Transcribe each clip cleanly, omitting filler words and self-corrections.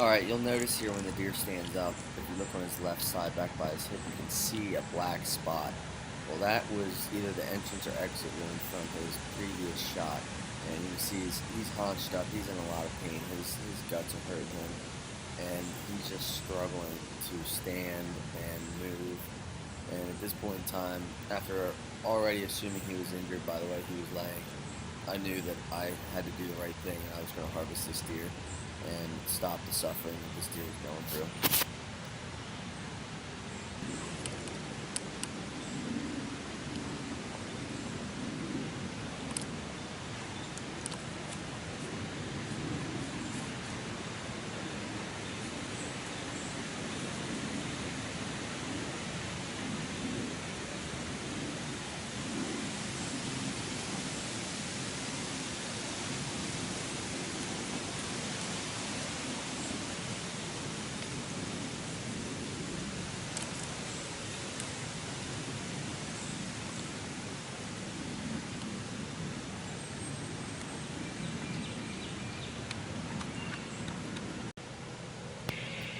Alright, you'll notice here when the deer stands up, if you look on his left side back by his hip, you can see a black spot. Well, that was either the entrance or exit wound from his previous shot. And you can see he's hunched up, he's in a lot of pain, his guts are hurting him, and he's just struggling to stand and move. And at this point in time, after already assuming he was injured by the way he was laying, I knew that I had to do the right thing and I was going to harvest this deer and stop the suffering that this deer is going through.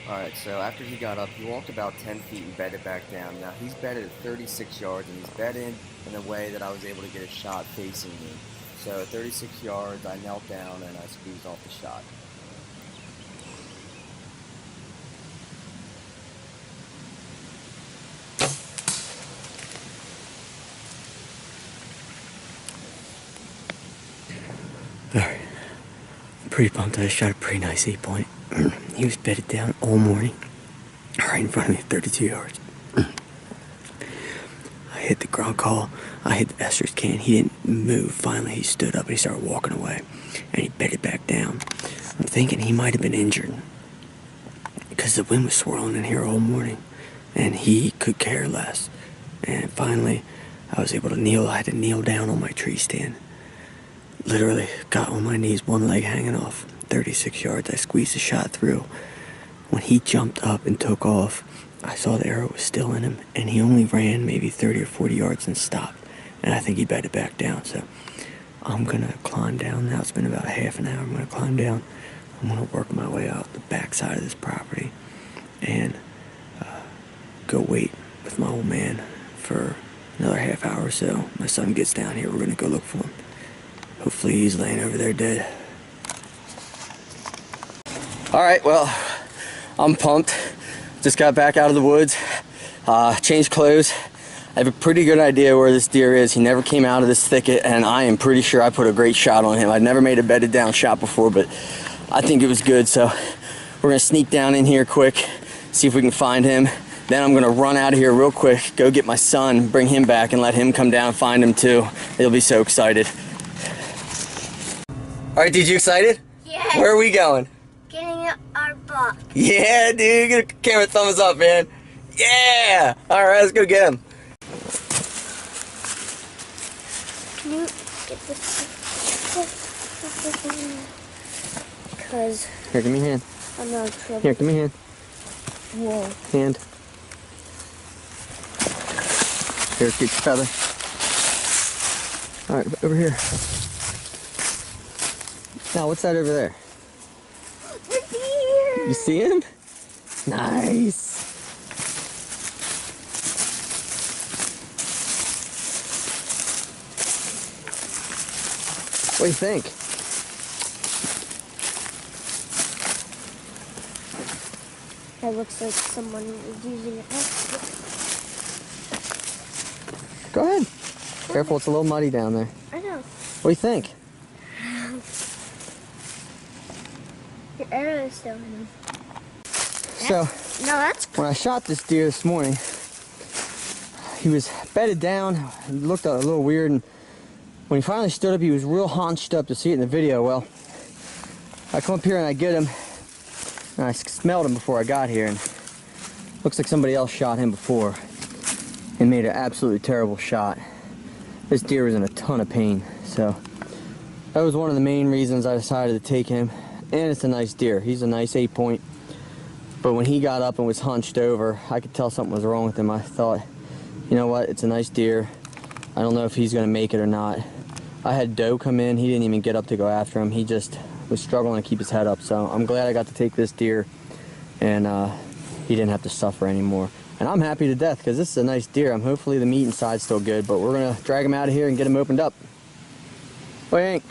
Alright, so after he got up, he walked about 10 feet and bedded back down. Now, he's bedded at 36 yards, and he's bedded in a way that I was able to get a shot facing me. So at 36 yards, I knelt down and I squeezed off the shot. Alright, I'm pretty pumped. I shot a pretty nice 8-point. He was bedded down all morning, right in front of me at 32 yards. I hit the ground call, I hit the estrus can. He didn't move. Finally, he stood up and he started walking away, and he bedded back down. I'm thinking he might have been injured because the wind was swirling in here all morning, and he could care less. And finally, I was able to kneel. I had to kneel down on my tree stand. Literally got on my knees, one leg hanging off. 36 yards, I squeezed the shot through. When he jumped up and took off, I saw the arrow was still in him, and he only ran maybe 30 or 40 yards and stopped. And I think he bedded back down. So I'm gonna climb down now. It's been about half an hour. I'm gonna climb down. I'm gonna work my way out the back side of this property and go wait with my old man for another half hour or so. My son gets down here. We're gonna go look for him. Hopefully he's laying over there dead. Alright, well, I'm pumped. Just got back out of the woods, changed clothes. I have a pretty good idea where this deer is. He never came out of this thicket, and I am pretty sure I put a great shot on him. I've never made a bedded down shot before, but I think it was good. So we're gonna sneak down in here quick, see if we can find him. Then I'm gonna run out of here real quick, go get my son, bring him back, and let him come down and find him too. He'll be so excited. Alright, dude, you excited? Yeah. Where are we going? Getting our buck. Yeah, dude, get a camera thumbs up, man. Yeah! Alright, let's go get him. Can you get this? Because Here, give me a hand. I'm not in trouble. Here, give me a hand. Whoa. Hand. Here, get your feather. Alright, over here. Now, what's that over there? The deer! You see him? Nice. What do you think? That looks like someone is using it. Go ahead. Careful, it's a little muddy down there. I know. What do you think? Your arrow is still in him. So, No, that's when I shot this deer this morning, he was bedded down. He looked a little weird, and when he finally stood up, he was real haunched up. To see it in the video. Well, I come up here and I get him, and I smelled him before I got here, and looks like somebody else shot him before and made an absolutely terrible shot. This deer was in a ton of pain, so that was one of the main reasons I decided to take him. And it's a nice deer. He's a nice 8-point. But when he got up and was hunched over, I could tell something was wrong with him. I thought, you know what, it's a nice deer. I don't know if he's gonna make it or not. I had Doe come in, he didn't even get up to go after him. He just was struggling to keep his head up. So I'm glad I got to take this deer, and he didn't have to suffer anymore. And I'm happy to death because this is a nice deer. Hopefully the meat inside's still good, but we're gonna drag him out of here and get him opened up. Boy, Hank.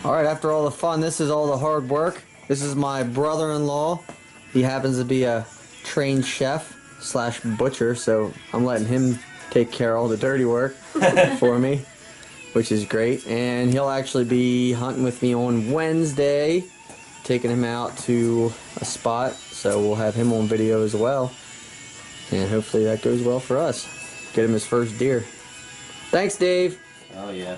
All right, after all the fun, this is all the hard work. This is my brother-in-law. He happens to be a trained chef slash butcher, so I'm letting him take care of all the dirty work for me, which is great. And he'll actually be hunting with me on Wednesday, taking him out to a spot, so we'll have him on video as well. And hopefully that goes well for us. Get him his first deer. Thanks, Dave. Oh yeah.